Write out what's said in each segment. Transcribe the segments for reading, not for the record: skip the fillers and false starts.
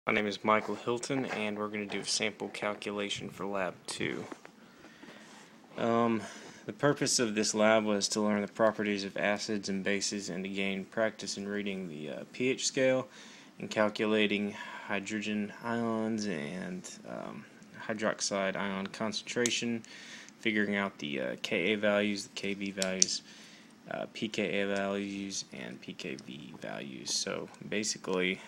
My name is Michael Hilton, and we're going to do a sample calculation for Lab 2. The purpose of this lab was to learn the properties of acids and bases and to gain practice in reading the pH scale and calculating hydrogen ions and hydroxide ion concentration, figuring out the Ka values, the Kb values, pKa values, and pKv values. So basically,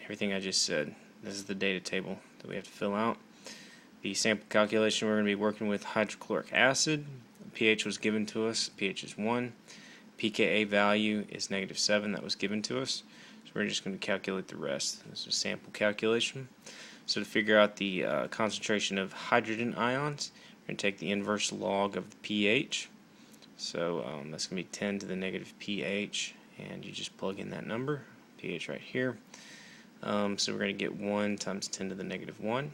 everything I just said. This is the data table that we have to fill out. The sample calculation, we're going to be working with hydrochloric acid. The pH was given to us. pH is 1. pKa value is -7. That was given to us. So we're just going to calculate the rest. This is a sample calculation. So to figure out the concentration of hydrogen ions, we're going to take the inverse log of the pH. So that's going to be 10 to the negative pH, and you just plug in that number, pH right here. So we're going to get 1 times 10 to the negative 1.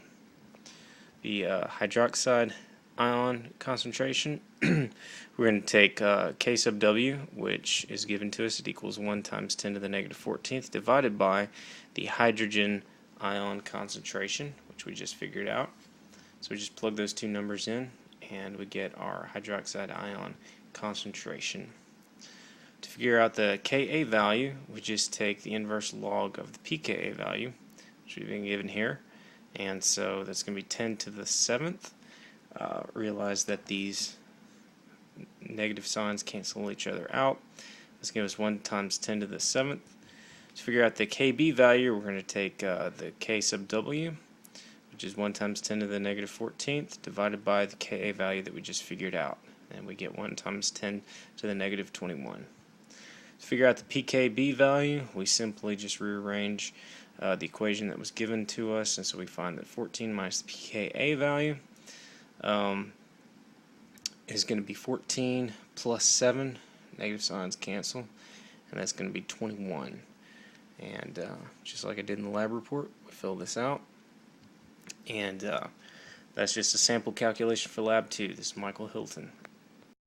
The hydroxide ion concentration, we're going to take K sub W, which is given to us. It equals 1 times 10 to the negative 14th divided by the hydrogen ion concentration, which we just figured out. So we just plug those two numbers in, and we get our hydroxide ion concentration. To figure out the Ka value, we just take the inverse log of the pKa value, which we've been given here, and so that's going to be 10 to the 7th. Realize that these negative signs cancel each other out. This gives us 1 times 10 to the 7th. To figure out the Kb value, we're going to take the K sub W, which is 1 times 10 to the negative 14th, divided by the Ka value that we just figured out, and we get 1 times 10 to the negative 21. To figure out the pKb value, we simply just rearrange the equation that was given to us, and so we find that 14 minus the pKa value is going to be 14 plus 7, negative signs cancel, and that's going to be 21. And just like I did in the lab report, we fill this out, and that's just a sample calculation for Lab 2. This is Michael Hilton.